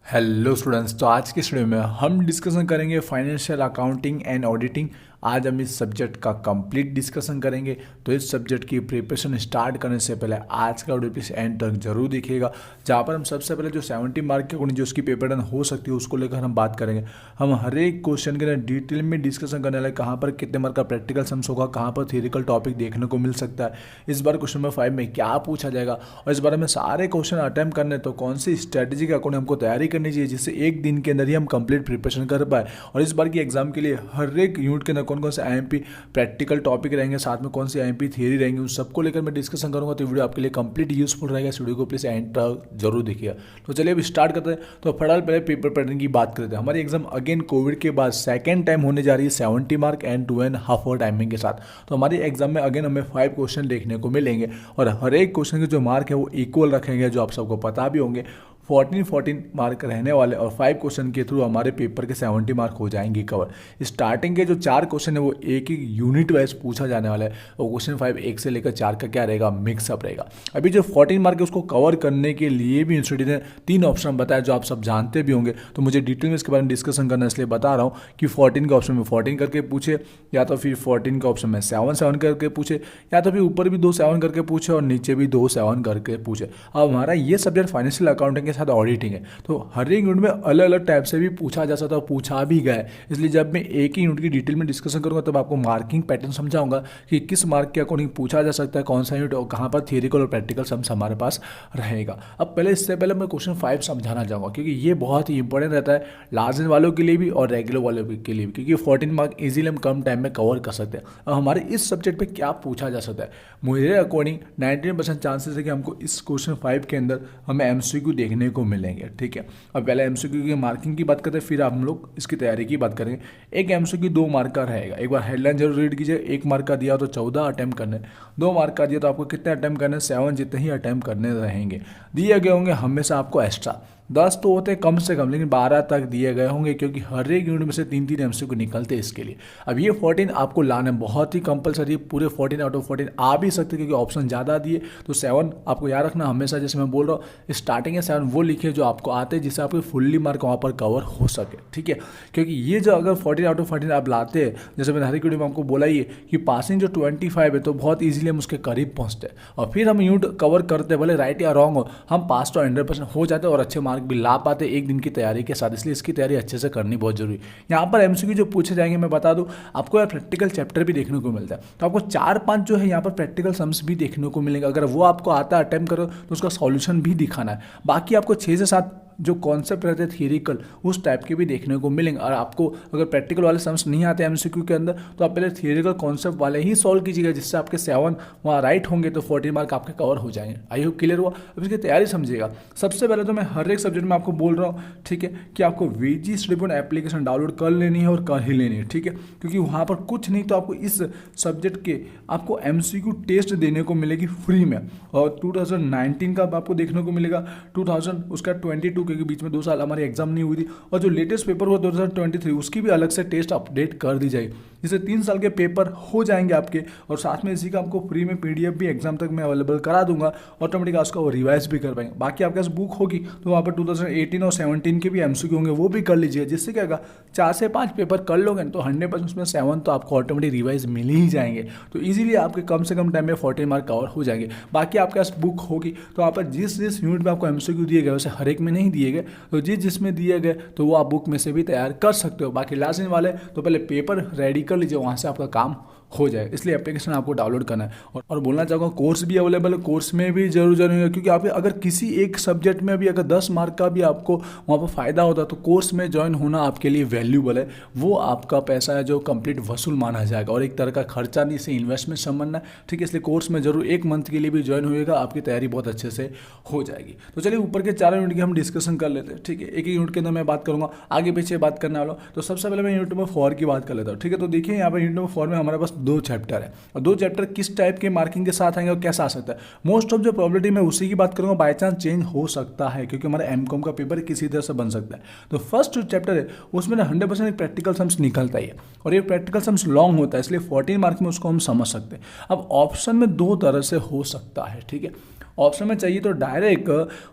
Hello students, तो आज के स्टूडियो में हम डिस्कशन करेंगे फाइनेंशियल अकाउंटिंग एंड ऑडिटिंग। आज हम इस सब्जेक्ट का कंप्लीट डिस्कशन करेंगे। तो इस सब्जेक्ट की प्रिपरेशन स्टार्ट करने से पहले आज का वीडियो प्लीज एंड तक जरूर देखिएगा, जहाँ पर हम सबसे पहले जो 70 मार्क के अकॉर्डिंग जो उसकी पेपर डन हो सकती है उसको लेकर हम बात करेंगे। हम हर एक क्वेश्चन के अंदर डिटेल में डिस्कशन करने वाले, कहाँ पर कितने मार्क का प्रैक्टिकल सम्स होगा, कहाँ पर थियरिकल टॉपिक देखने को मिल सकता है, इस बार क्वेश्चन नंबर 5 में क्या पूछा जाएगा, और इस बारे में सारे क्वेश्चन अटैम्प्ट करने तो कौन सी स्ट्रैटेजी के अकॉर्डिंग हमको तैयारी करनी चाहिए जिससे एक दिन के अंदर ही हम कंप्लीट प्रिपरेशन कर पाए। और इस बार की एग्जाम के लिए हर एक यूनिट के अंदर कौन कौन से आईएमपी प्रैक्टिकल टॉपिक रहेंगे, साथ में कौन सी आईएमपी थियरी रहेंगे, उन सबको लेकर मैं डिस्कशन करूंगा। तो वीडियो आपके लिए कंप्लीट यूजफुल रहेगा। इस वीडियो को प्लीज एंड तक जरूर देखिएगा। तो चलिए अब स्टार्ट करते हैं। तो फटाफट पहले पेपर पैटर्न की बात करते हैं। हमारी एग्जाम अगेन कोविड के बाद सेकेंड टाइम होने जा रही है 70 मार्क एंड 2.5 आवर टाइमिंग के साथ। तो हमारी एग्जाम में अगेन हमें 5 क्वेश्चन देखने को मिलेंगे और हर एक क्वेश्चन के जो मार्क है वो इक्वल रखेंगे, जो आप सबको पता भी होंगे। 14 मार्क रहने वाले और 5 क्वेश्चन के थ्रू हमारे पेपर के 70 मार्क हो जाएंगे कवर। स्टार्टिंग के जो 4 क्वेश्चन है वो एक ही यूनिट वाइज पूछा जाने वाला है और क्वेश्चन 5 1 से लेकर 4 का क्या रहेगा, मिक्सअप रहेगा। अभी जो 14 मार्क है उसको कवर करने के लिए भी इंस्टीट्यूट ने 3 ऑप्शन बताया जो आप सब जानते भी होंगे। तो मुझे डिटेल में इसके बारे में डिस्कशन करना इसलिए बता रहा हूँ कि 14 के ऑप्शन में 14 करके पूछे, या तो फिर 14 के ऑप्शन में 7 करके पूछे, या तो फिर ऊपर भी 2 7 करके पूछे और नीचे भी 2 7 करके पूछे। अब हमारा ये सब्जेक्ट फाइनेंशियल अकाउंटिंग के साथ ऑडिटिंग है, तो हर एक यूनिट में अलग अलग टाइप से भी पूछा जा सकता है, पूछा भी गया है। इसलिए जब मैं एक ही यूनिट की डिटेल में डिस्कशन करूंगा तब आपको मार्किंग पैटर्न समझाऊंगा कि किस मार्क के अकॉर्डिंग पूछा जा सकता है, कौन सा यूनिट और कहाँ पर थियरिकल और प्रैक्टिकल सम्स हमारे पास रहेगा। अब पहले इससे पहले मैं क्वेश्चन 5 समझाना चाहूँगा क्योंकि ये बहुत ही इंपॉर्टेंट रहता है लार्ज वालों के लिए भी और रेगुलर वालों के लिए भी, क्योंकि 14 मार्क इजीली हम कम टाइम में कवर कर सकते हैं। अब हमारे इस सब्जेक्ट पे क्या पूछा जा सकता है, मेरे अकॉर्डिंग 99% चांसेस है कि हमको इस क्वेश्चन 5 के अंदर हमें एमसीक्यू देखने को मिलेंगे। ठीक है, अब पहले एमसीक्यू की मार्किंग की बात करते हैं, फिर हम लोग इसकी तैयारी की बात करेंगे। एक एमसीक्यू 2 मार्क का रहेगा। एक बार हेडलाइन जरूर रीड कीजिए। 1 मार्क का दिया तो 14 अटैम्प्ट करने, 2 मार्क का दिया तो आपको कितने अटैम्प्ट करने, 7 जितने ही अटैम्प्ट करने रहेंगे। दिए गए होंगे हमेशा आपको एक्स्ट्रा 10 तो होते हैं कम से कम, लेकिन 12 तक दिए गए होंगे क्योंकि हर एक यूनिट में से 3 एमसीक्यू निकलते हैं इसके लिए। अब ये 14 आपको लाना बहुत ही कंपलसरी, पूरे 14 आउट ऑफ 14 आ भी सकते क्योंकि ऑप्शन ज़्यादा दिए। तो 7 आपको याद रखना हमेशा, जैसे मैं बोल रहा हूँ स्टार्टिंग है 7 वो लिखिए जो आपको आते हैं, जिससे आपके फुल्ली मार्क वहाँ पर कवर हो सके। ठीक है, क्योंकि ये जो अगर 14 आउट ऑफ 14 आप लाते हैं, जैसे मैंने हर एक वीडियो में आपको बोला ही है कि पासिंग जो 25 है तो बहुत ईजिली हम उसके करीब पहुँचते हैं और फिर हम यूनिट कवर करते हैं, भले राइट या रॉन्ग हो, हम पास तो 100% हो जाते हैं और अच्छे मार्क भी ला पाते हैं एक दिन की तैयारी के साथ। इसलिए इसकी तैयारी अच्छे से करनी बहुत जरूरी है। यहाँ पर एमसीक्यू जो पूछे जाएंगे मैं बता दूं आपको, यार प्रैक्टिकल चैप्टर भी देखने को मिलता है, तो आपको 4-5 जो है यहाँ पर प्रैक्टिकल सम्स भी देखने को मिलेंगे। अगर वो आपको आता है अटेम्प्ट करो तो उसका सॉल्यूशन भी दिखाना है। बाकी आपको 6 से 7 जो कॉन्सेप्ट रहते हैं थियरिकल उस टाइप के भी देखने को मिलेंगे। और आपको अगर प्रैक्टिकल वाले सम्स नहीं आते एमसीक्यू के अंदर तो आप पहले थियरिकल कॉन्सेप्ट वाले ही सॉल्व कीजिएगा, जिससे आपके 7 वहाँ राइट होंगे तो 14 मार्क आपके कवर हो जाएंगे। आई होप क्लियर हुआ। अब इसकी तैयारी समझिएगा। सबसे पहले तो मैं हर एक सब्जेक्ट में आपको बोल रहा हूँ, ठीक है, कि आपको वीजी स्टडी एप्लीकेशन डाउनलोड कर लेनी है और कर ही लेनी है। ठीक है, क्योंकि वहाँ पर कुछ नहीं तो आपको इस सब्जेक्ट के आपको एमसीक्यू टेस्ट देने को मिलेगी फ्री में, और 2019 का आपको देखने को मिलेगा, 2000 उसका 22 क्योंकि बीच में 2 साल हमारी एग्जाम नहीं हुई थी, और जो लेटेस्ट पेपर हुआ 2023 उसकी भी अलग से टेस्ट अपडेट कर दी जाएगी, जिससे 3 साल के पेपर हो जाएंगे आपके। और साथ में इसी का आपको फ्री में पीडीएफ भी एग्जाम तक मैं अवेलेबल करा दूंगा, ऑटोमेटिक उसका वो रिवाइज भी कर पाएंगे। बाकी आपके पास बुक होगी तो वहाँ पर 2018 और 17 के भी एमसीक्यू होंगे, वो भी कर लीजिए, जिससे क्या होगा 4 से 5 पेपर कर लोगे तो 100% उसमें 7 तो आपको ऑटोमेटिक रिवाइज मिल ही जाएंगे। तो ईजिली आपके कम से कम टाइम में 14 मार्क कवर हो जाएंगे। बाकी आपके पास बुक होगी तो वहाँ पर जिस यूनिट में आपको एमसीक्यू दिए गए वैसे हर एक में नहीं दिए गए, तो जिसमें दिए गए तो वो आप बुक में से भी तैयार कर सकते हो। बाकी लास्ट दिन वाले तो पहले पेपर रेडी कर लीजिए, वहाँ से आपका काम हो जाए। इसलिए एप्लीकेशन आपको डाउनलोड करना है। और बोलना चाहूँगा कोर्स भी अवेलेबल है, कोर्स में भी जरूर है, क्योंकि आप अगर किसी एक सब्जेक्ट में भी अगर 10 मार्क का भी आपको वहाँ पर फायदा होता है तो कोर्स में ज्वाइन होना आपके लिए वैल्यूबल है। वो आपका पैसा है जो कंप्लीट वसूल माना जाएगा और एक तरह का खर्चा नहीं, से इन्वेस्टमेंट समझना। ठीक है, इसलिए कोर्स में जरूर 1 मंथ के लिए भी ज्वाइन होएगा, आपकी तैयारी बहुत अच्छे से हो जाएगी। तो चलिए ऊपर के 4 यूनिट की हम डिस्कशन कर लेते हैं। ठीक है, एक ही यूनिट के अंदर मैं बात करूँगा, आगे पीछे बात करने वाला हूँ। तो सबसे पहले मैं यूनिट नंबर 4 की बात कर लेता हूँ। ठीक है, तो देखिए यहाँ पर यूनिट नंबर 4 में हमारे पास 2 चैप्टर है और 2 चैप्टर किस टाइप के मार्किंग के साथ आएंगे और कैसा आ सकता है। मोस्ट ऑफ जो प्रॉबिलिटी मैं उसी की बात करूंगा, बाय चांस चेंज हो सकता है क्योंकि हमारा एमकॉम का पेपर किसी तरह से बन सकता है। तो फर्स्ट जो चैप्टर है उसमें 100% एक प्रैक्टिकल सम्स निकलता ही है और ये प्रैक्टिकल सम्स लॉन्ग होता है, इसलिए 14 मार्क में उसको हम समझ सकते हैं। अब ऑप्शन में 2 तरह से हो सकता है। ठीक है, ऑप्शन में चाहिए तो डायरेक्ट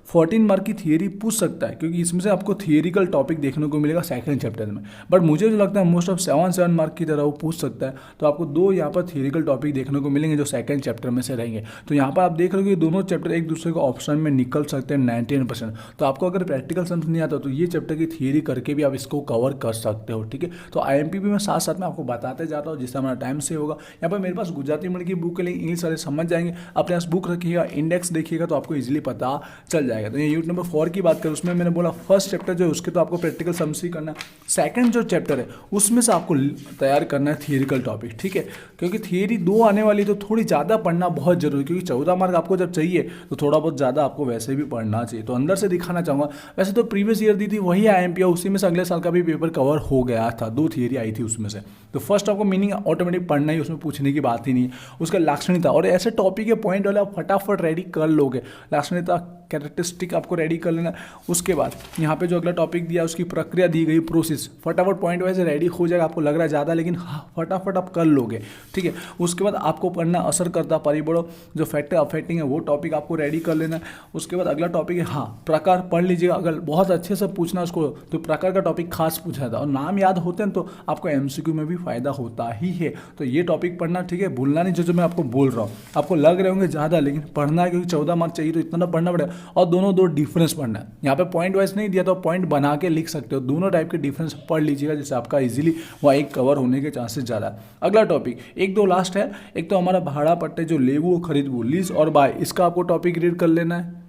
14 मार्क की थियरी पूछ सकता है, क्योंकि इसमें से आपको थियरिकल टॉपिक देखने को मिलेगा सेकंड चैप्टर में। बट मुझे जो लगता है मोस्ट ऑफ 7 मार्क की तरह वो पूछ सकता है, तो आपको दो यहाँ पर थियरिकल टॉपिक देखने को मिलेंगे जो सेकंड चैप्टर में से रहेंगे। तो यहाँ पर आप देख रहे हो कि दोनों चैप्टर एक दूसरे को ऑप्शन में निकल सकते हैं 99%। तो आपको अगर प्रैक्टिकल समझ नहीं आता तो ये चैप्टर की थियरी करके भी आप इसको कवर कर सकते हो, ठीक है। तो IMP भी मैं साथ साथ में आपको बताते जाता हूँ जिससे हमारा टाइम सेव होगा। यहाँ पर मेरे पास गुजराती मीडियम की बुक के लिए इंग्लिश वाले समझ जाएंगे, अपने पास बुक रखिएगा, इंडेक्स देखिएगा तो आपको इजीली पता चल जाएगा। तो ये यूनिट नंबर 4 की बात करें, उसमें मैंने बोला फर्स्ट चैप्टर जो है उसके तो आपको प्रैक्टिकल समझ ही करना है, सेकंड जो चैप्टर है उसमें से आपको तैयार करना है थियरिकल टॉपिक, ठीक है। क्योंकि थियरी 2 आने वाली तो थोड़ी ज़्यादा पढ़ना बहुत जरूरी है, क्योंकि 14 मार्क आपको जब चाहिए तो थोड़ा बहुत ज़्यादा आपको वैसे भी पढ़ना चाहिए। तो अंदर से दिखाना चाहूँगा, वैसे तो प्रीवियस ईयर दी थी वही IMP, उसी में से अगले साल का भी पेपर कवर हो गया था, 2 थियरी आई थी उसमें से। तो फर्स्ट आपको मीनिंग ऑटोमेटिक पढ़ना ही, उसमें पूछने की बात ही नहीं है। उसका लाक्षणिकता और ऐसे टॉपिक के पॉइंट वाले आप फटाफट रेडी कर लोगे, लाक्षणिकता कैरेक्टरिस्टिक आपको रेडी कर लेना। उसके बाद यहाँ पे जो अगला टॉपिक दिया उसकी प्रक्रिया दी गई, प्रोसेस, फटाफट पॉइंट वाइज रेडी हो जाएगा। आपको लग रहा है ज़्यादा, लेकिन हाँ फटाफट आप कर लोगे, ठीक है। उसके बाद आपको पढ़ना असर करता परिबलों जो फैक्टर अफेक्टिंग है वो टॉपिक आपको रेडी कर लेना है। उसके बाद अगला टॉपिक है हाँ प्रकार, पढ़ लीजिएगा। अगर बहुत अच्छे से पूछना उसको तो प्रकार का टॉपिक खास पूछा था, और नाम याद होते हैं तो आपको MCQ में भी फायदा होता ही है। तो ये टॉपिक पढ़ना, ठीक है, भूलना नहीं। जो मैं आपको बोल रहा हूँ आपको लग रहे होंगे ज़्यादा, लेकिन पढ़ना है, क्योंकि 14 मार्क चाहिए तो इतना पढ़ना पड़ेगा। और दोनों दो डिफरेंस पढ़ना है, यहाँ पे पॉइंट वाइज नहीं दिया तो पॉइंट बना के लिख सकते हो, दोनों टाइप के डिफरेंस पढ़ लीजिएगा, जिससे आपका इजीली वहाँ एक कवर होने के चांसेस ज़्यादा है। अगला टॉपिक 1-2 लास्ट है, एक तो हमारा भाड़ा पट्टे जो लेवू खरीदू, लीज और बाय, इसका आपको टॉपिक रीड कर लेना है।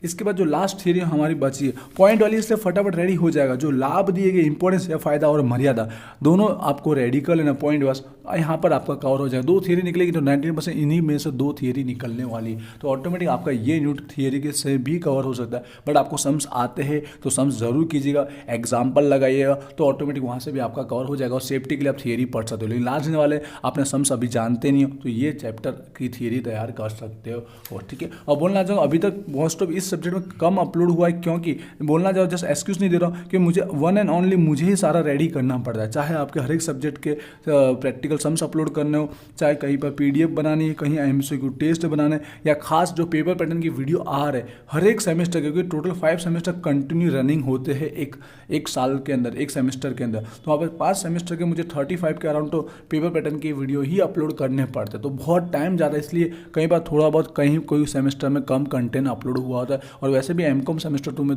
इसके बाद जो लास्ट थियरी हमारी बची है पॉइंट वाली, इससे फटाफट रेडी हो जाएगा। जो लाभ दिए गए, इंपॉर्टेंस या फायदा और मर्यादा, दोनों आपको रेडी कर लेना पॉइंट वाइज, यहाँ पर आपका कवर हो जाएगा। 2 थियरी निकलेगी तो 99% इन्हीं में से 2 थियरी निकलने वाली, तो ऑटोमेटिक आपका ये यूनिट थियरी के से भी कवर हो सकता है। बट आपको सम्स आते हैं तो सम्स जरूर कीजिएगा, एग्जाम्पल लगाइएगा, तो ऑटोमेटिक वहाँ से भी आपका कवर हो जाएगा। और सेफ्टी के लिए आप थियरी पढ़ सकते हो, लेकिन लास्ट वाले आपने सम्स अभी जानते नहीं हो तो ये चैप्टर की थियरी तैयार कर सकते हो, और ठीक है। और बोलना चाहूँगा अभी तक मोस्ट ऑफ इस सब्जेक्ट में कम अपलोड हुआ है, क्योंकि बोलना चाहो जस्ट एक्सक्यूज नहीं दे रहा हूँ कि मुझे वन एंड ओनली मुझे ही सारा रेडी करना पड़ता है। चाहे आपके हर एक सब्जेक्ट के प्रैक्टिकल सम्स अपलोड करने हो, चाहे कहीं पर PDF बनानी है, कहीं MCQ टेस्ट बनाना है, या खास जो पेपर पैटर्न की वीडियो आ रहे हर एक सेमेस्टर, क्योंकि टोटल 5 सेमेस्टर कंटिन्यू रनिंग होते हैं एक साल के अंदर, एक सेमेस्टर के अंदर। तो वहाँ पर 5 सेमेस्टर के मुझे 35 के अराउंड तो पेपर पैटर्न की वीडियो ही अपलोड करने पड़ते, तो बहुत टाइम ज़्यादा, इसलिए कई बार थोड़ा बहुत कहीं कोई सेमेस्टर में कम कंटेंट अपलोड हुआ होता है। और वैसे भी MCOM सेमेस्टर 2 में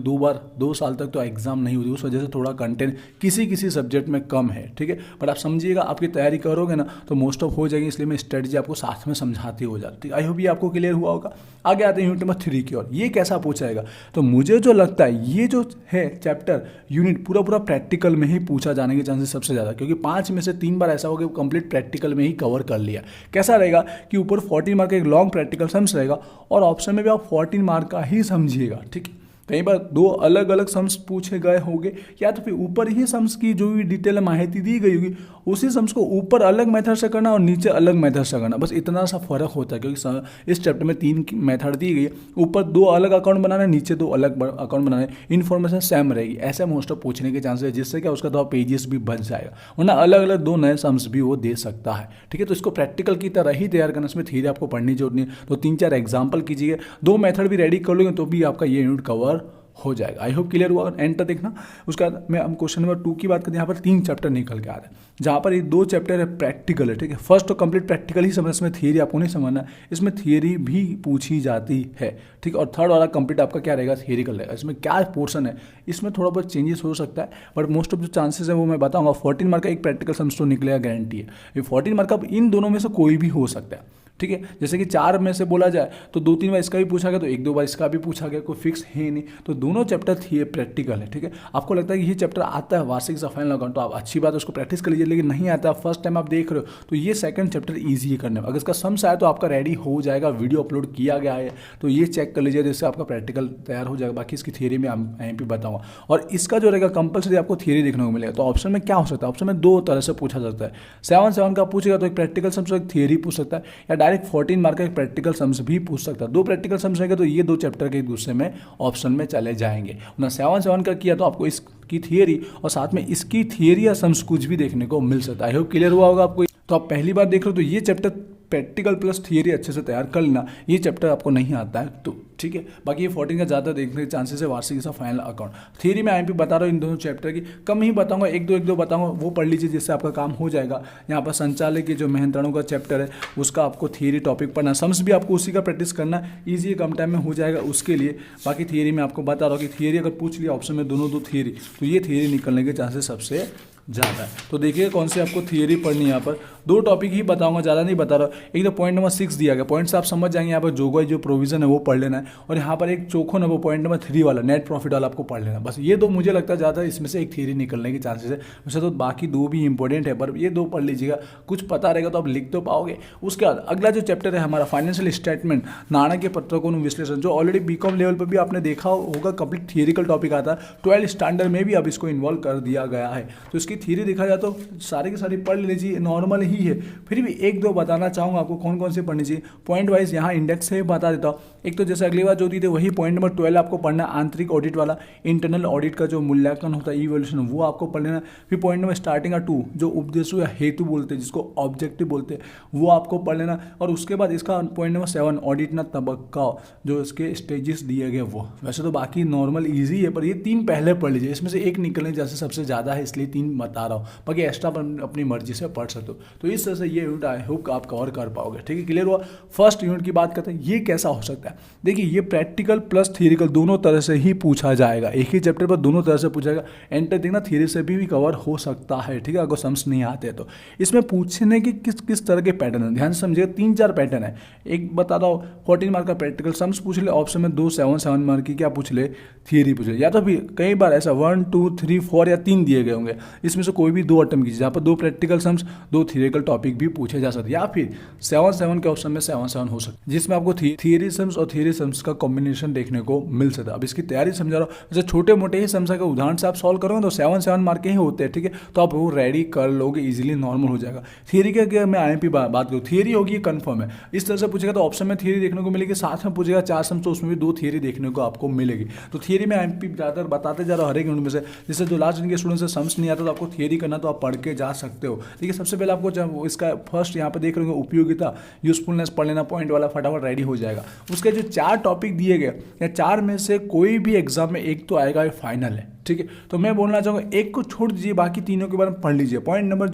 2 साल तक तो एग्जाम नहीं हुई, उस वजह से थोड़ा कंटेंट किसी सब्जेक्ट में कम है, ठीक है। बट आप समझिएगा, आपकी तैयारी करोगे ना तो मोस्ट ऑफ हो जाएगी, इसलिए मैं स्ट्रेटजी आपको साथ में समझाती हो जाती है। आई होप ये आपको क्लियर हुआ होगा। आगे आते हैं यूनिट नंबर 3 की ओर। ये कैसा पूछाएगा, तो मुझे जो लगता है ये जो है चैप्टर यूनिट पूरा प्रैक्टिकल में ही पूछा जाने के चांसेस सबसे ज़्यादा, क्योंकि 5 में से 3 बार ऐसा होगा कंप्लीट प्रैक्टिकल में ही कवर कर लिया। कैसा रहेगा कि ऊपर 14 मार्क का एक लॉन्ग प्रैक्टिकल सम्स रहेगा, और ऑप्शन में भी आप 14 मार्क का ही समझिएगा, ठीक है। कई बार 2 अलग अलग सम्स पूछे गए होंगे, या तो फिर ऊपर ही सम्स की जो भी डिटेल माहिती दी गई होगी उसी सम्स को ऊपर अलग मेथड से करना और नीचे अलग मेथड से करना, बस इतना सा फर्क होता है। क्योंकि इस चैप्टर में 3 मेथड दी गई है, ऊपर 2 अलग अकाउंट बनाना है, नीचे 2 अलग अकाउंट बनाना है, इन्फॉर्मेशन सेम रहेगी। ऐसे मोस्ट ऑफ पूछने के चांसेस है, जिससे क्या उसका 2 पेजेस भी बच जाएगा, वरना अलग अलग 2 नए सम्स भी वो दे सकता है, ठीक है। तो इसको प्रैक्टिकल की तरह ही तैयार करना, इसमें थियरी आपको पढ़नी जरूरत नहीं है। तो 3-4 एग्जाम्पल कीजिए, 2 मेथड भी रेडी कर लोगे तो भी आपका ये यूनिट कवर हो जाएगा। आई होप क्लियर हुआ। एंड तक देखना। उसके बाद मैं हम क्वेश्चन नंबर 2 की बात करते हैं। यहाँ पर 3 चैप्टर निकल के आ रहे हैं, जहाँ पर ये 2 चैप्टर है प्रैक्टिकल है, ठीक है। फर्स्ट तो कंप्लीट प्रैक्टिकल ही समझना, इसमें थियरी आपको नहीं समझना, इसमें थियरी भी पूछी जाती है, ठीक है। और थर्ड वाला कंप्लीट आपका क्या रहेगा, थियरिकल रहेगा। इसमें क्या पोर्शन है, इसमें थोड़ा बहुत चेंजेस हो सकता है, बट मोस्ट ऑफ जो चांसेस है वो मैं बताऊंगा। 14 मार्क का एक प्रैक्टिकल सम्स तो निकलेगा, गारंटी है। ये 14 मार्क का इन दोनों में से कोई भी हो सकता है, ठीक है। जैसे कि 4 में से बोला जाए तो 2-3 बार इसका भी पूछा गया, तो 1-2 बार इसका भी पूछा गया, कोई फिक्स है नहीं। तो दोनों चैप्टर थी प्रैक्टिकल है, ठीक है। आपको लगता है कि ये चैप्टर आता है वार्षिक सा फाइनल अकाउंट, तो आप अच्छी बात है, उसको प्रैक्टिस कर लीजिए। लेकिन नहीं आता, फर्स्ट टाइम आप देख रहे हो, तो ये सेकंड चैप्टर ईजी है करने में। अगर इसका सम्स आया तो आपका रेडी हो जाएगा, वीडियो अपलोड किया गया है, तो ये चेक कर लीजिए, जिससे आपका प्रैक्टिकल तैयार हो जाएगा। बाकी इसकी थियरी में यहीं पे बताऊंगा। और इसका जो रहेगा कंपलसरी आपको थियरी देखने को मिलेगा। तो ऑप्शन में क्या हो सकता है, ऑप्शन में 2 तरह से पूछा जाता है। 7 का पूछेगा तो एक प्रैक्टिकल सम्स, एक थियरी पूछ सकता है, या डायरेक्ट 14 मार्क का प्रैक्टिकल सम्स भी पूछ सकता है। 2 प्रैक्टिकल सम्स रहेंगे तो ये 2 चैप्टर के एक दूसरे में ऑप्शन में चले जाएंगे ना। 7 का किया तो आपको इसकी थियरी और साथ में इसकी थियरी या सम्स कुछ भी देखने को मिल सकता है। आई होप क्लियर हुआ होगा आपको। तो आप पहली बार देख रहे हो तो ये चैप्टर प्रैक्टिकल प्लस थियरी अच्छे से तैयार कर लेना, ये चैप्टर आपको नहीं आता है तो ठीक है। बाकी ये 14 का ज़्यादा देखने के चांसेस है, वार्षिक हिसाब फाइनल अकाउंट। थियरी में आईएमपी बता रहा हूँ इन दोनों चैप्टर की, कम ही बताऊंगा, एक दो बताऊंगा, वो पढ़ लीजिए जिससे आपका काम हो जाएगा। यहाँ पर संचालक के जो मेहनताणु का चैप्टर है उसका आपको थियरी टॉपिक पढ़ना, सम्स भी आपको उसी का प्रैक्टिस करना, ईजी कम टाइम में हो जाएगा उसके लिए। बाकी थियरी में आपको बता रहा हूँ कि थियरी अगर पूछ लिया ऑप्शन में दोनों दो थियरी, तो ये थियरी निकलने के चांसेस सबसे ज़्यादा है। तो देखिए कौन सी आपको थियरी पढ़नी है। यहाँ पर 2 टॉपिक ही बताऊंगा, ज़्यादा नहीं बता रहा हूँ। एक तो पॉइंट नंबर 6 दिया गया, पॉइंट से आप समझ जाएंगे। यहाँ पर जोगवाई जो प्रोविजन है वो पढ़ लेना है, और यहाँ पर एक चोखन है वो पॉइंट नंबर 3 वाला नेट प्रॉफिट वाला आपको पढ़ लेना है। बस ये 2 मुझे लगता है ज़्यादा इसमें से एक थियरी निकलने के चांसेस है। वैसे तो बाकी 2 भी इंपॉर्टेंट है, पर ये 2 पढ़ लीजिएगा, कुछ पता रहेगा तो आप लिख तो पाओगे। उसके बाद अगला जो चैप्टर है हमारा फाइनेंशियल स्टेटमेंट, नाणकीय पत्रकों विश्लेषण, जो ऑलरेडी बीकॉम लेवल पर भी आपने देखा होगा, कंप्लीट थियरिकल टॉपिक आता है। 12 स्टैंडर्ड में भी अब इसको इन्वॉल्व कर दिया गया है। तो इसकी थियरी देखा जाए तो सारी की सारी पढ़ लीजिए, नॉर्मल ही है। फिर भी 1-2 बताना चाहूँगा आपको कौन कौन से पढ़नी चाहिए, पॉइंट वाइज यहाँ इंडेक्स से बता देता हूँ। एक तो जैसे अगली बार जो दी थी वही पॉइंट नंबर 12 आपको पढ़ना, आंतरिक ऑडिट वाला, इंटरनल ऑडिट का जो मूल्यांकन होता है, इवोल्यूशन, वो आपको पढ़ लेना। फिर पॉइंट नंबर स्टार्टिंग 2 जो उपदेशों या हेतु बोलते हैं, जिसको ऑब्जेक्टिव बोलते हैं, वो आपको पढ़ लेना। और उसके बाद इसका पॉइंट नंबर 7 ऑडिट ना तबक्का, जो इसके स्टेजेस दिए गए वो। वैसे तो बाकी नॉर्मल ईजी है, पर ये 3 पहले पढ़ लीजिए, इसमें से एक निकलने जैसे सबसे ज़्यादा है, इसलिए 3 बता रहा हूँ। बाकी एक्स्ट्रा अपनी मर्जी से पढ़ सकते हो। तो इस तरह से ये यूनिट आई होप आप कवर कर पाओगे। ठीक है, क्लियर हुआ। फर्स्ट यूनिट की बात करते हैं, ये कैसा हो सकता है। देखिए ये प्रैक्टिकल प्लस थियरिकल दोनों तरह से ही पूछा जाएगा, एक ही चैप्टर पर दोनों तरह से पूछा जाएगा। एंटर देखना थियरी से भी कवर हो सकता है, ठीक है, अगर समझ नहीं आते तो। इसमें पूछने की किस किस तरह के पैटर्न है, ध्यान से समझिएगा। 3-4 पैटर्न है। एक बता दो 14 मार्क का प्रैक्टिकल सम्स पूछ ले, ऑप्शन में 2 7 मार्क की क्या पूछ ले, थियरी पूछ ले, या तो भी कई बार ऐसा 1 2 3 4 या 3 दिए गए होंगे, इसमें से कोई भी 2 अटेम्प्ट कीजिए, जहाँ पर 2 प्रैक्टिकल सम्स 2 थियरिकल टॉपिक भी पूछे जा सकते हैं, या फिर 7 के ऑप्शन में 7 हो सकता है, जिसमें आपको थियरी सम्स और थियरी सम्स का कॉम्बिनेशन देखने को मिल सकता है। अब इसकी तैयारी समझा रहा हूँ, जैसे छोटे मोटे ही सम्स के उदाहरण से आप सॉल्व करोगे तो 7 मार्क के ही होते हैं, ठीक है, तो आप वो रेडी कर लोगे, इजीली नॉर्मल हो जाएगा। थियरी के अगर मैं आईएमपी बात करूँ, थियरी होगी कंफर्म है, इस तरह से पूछेगा तो ऑप्शन में थियरी देखने को मिलेगी, साथ में पूछेगा 4 सम्स तो उसमें भी 2 थियरी देखने को आपको मिलेगी। तो थियरी में आईएमपी ज़्यादातर बताते जा रहा हूँ हर एक यूनिट में से, जिससे जो लास्ट इनके स्टूडेंट से सम्स नहीं आता तो आपको थियरी करना तो आप पढ़ के जा सकते हो। ठीक है, सबसे पहले आपको जब इसका फर्स्ट यहाँ पे देख रहे होंगे उपयोगिता, यूजफुलनेस पढ़ लेना, पॉइंट वाला फटाफट रेडी हो जाएगा। उसके जो 4 टॉपिक दिए गए या 4 में से कोई भी एग्जाम में एक तो आएगा, ये फाइनल है। ठीक है, तो मैं बोलना चाहूँगा एक को छोड़ दीजिए, बाकी तीनों के बारे में पढ़ लीजिए। पॉइंट नंबर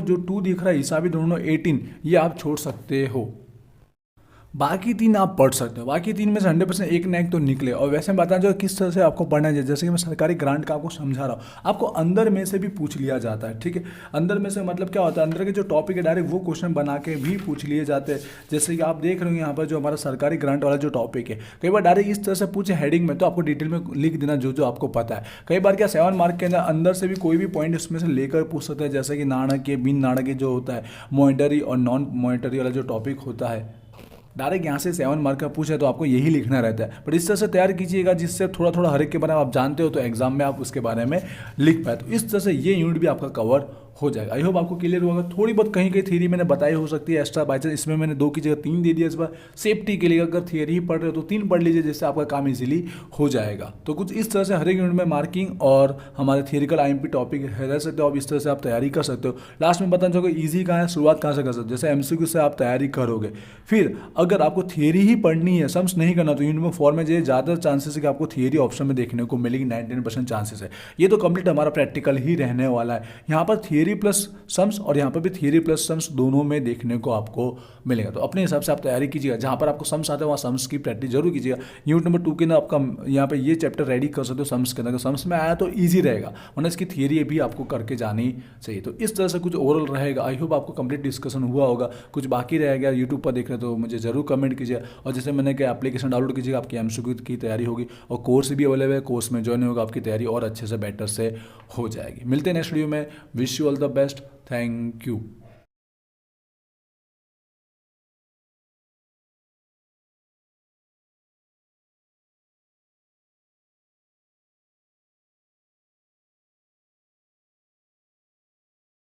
जो 2 दिख रहा है हिसाबी दोनों 18, ये आप छोड़ सकते हो, बाकी 3 आप पढ़ सकते हो। बाकी 3 में से 100% एक ना एक तो निकले। और वैसे बता जो किस तरह से आपको पढ़ना है, जैसे कि मैं सरकारी ग्रांट का आपको समझा रहा हूँ, आपको अंदर में से भी पूछ लिया जाता है। ठीक है, अंदर में से मतलब क्या होता है, अंदर के जो टॉपिक है डायरेक्ट वो क्वेश्चन बना के भी पूछ लिए जाते हैं। जैसे कि आप देख रहे हो यहाँ पर जो हमारा सरकारी ग्रांट वाला जो टॉपिक है, कई बार डायरेक्ट इस तरह से पूछे हेडिंग में, तो आपको डिटेल में लिख देना जो जो आपको पता है। कई बार क्या 7 मार्क के अंदर से भी कोई भी पॉइंट उसमें से लेकर पूछ सकते हैं, जैसे कि नाणकीय, बिन नाणकीय जो होता है, मॉनिटरी और नॉन मॉनिटरी वाला जो टॉपिक होता है, डायरेक्ट यहाँ से 7 मार्क का पूछे तो आपको यही लिखना रहता है। पर इस तरह से तैयार कीजिएगा जिससे थोड़ा थोड़ा हर एक के बारे में आप जानते हो, तो एग्जाम में आप उसके बारे में लिख पाए। तो इस तरह से ये यूनिट भी आपका कवर हो जाएगा। आई होप आपको क्लियर होगा। थोड़ी बहुत कहीं कहीं थियरी मैंने बताई हो सकती है एक्स्ट्रा बाई चांस, इसमें मैंने 2 की जगह 3 दे दिया। इस बार सेफ्टी के लिए अगर थियरी ही पढ़ रहे हो तो 3 पढ़ लीजिए, जिससे आपका काम इजीली हो जाएगा। तो कुछ इस तरह से हर एक यूनिट में मार्किंग और हमारे थियरिकल आईएमपी टॉपिक रह सकते हो। अब इस तरह से आप तैयारी कर सकते हो। लास्ट में बताना चाहोगे ईजी कहाँ है, शुरुआत कहाँ से कर सकते हो, जैसे एमसीक्यू से आप तैयारी करोगे। फिर अगर आपको थियरी ही पढ़नी है, सम्स नहीं करना, तो यूनिट में 4 में जो ज़्यादा चांसेस है कि आपको थियरी ऑप्शन में देखने को मिलेगी, 99% चांसेस है। ये तो कंप्लीट हमारा प्रैक्टिकल ही रहने वाला है। यहाँ पर थियरी प्लस और यहाँ पर भी थियरी प्लस सम्स दोनों में देखने को आपको मिलेगा। तो अपने हिसाब से आप तैयारी कीजिएगा, जहाँ पर आपको सम्स आते हैं वहाँ सम्स की प्रैक्टिस जरूर कीजिएगा। यूनिट नंबर 2 के अंदर आपका यहाँ पे ये चैप्टर रेडी कर सकते हो सम्स के अंदर, सम्स में आया तो ईजी रहेगा, वरना इसकी थियरी भी आपको करके जानी चाहिए। तो इस तरह से कुछ ओवरऑल रहेगा। आई होप आपको कंप्लीट डिस्कशन हुआ होगा। कुछ बाकी रह गया यूट्यूब पर देख रहे तो मुझे जरूर कमेंट कीजिए। और जैसे मैंने कहा एप्लीकेशन डाउनलोड कीजिएगा, आपकी एमसीक्यू की तैयारी होगी और कोर्स भी अवेलेबल है, कोर्स में ज्वाइन होगा, आपकी तैयारी और अच्छे से बेटर से हो जाएगी। मिलते हैं नेक्स्ट वीडियो में। Wish you all the best. Thank you.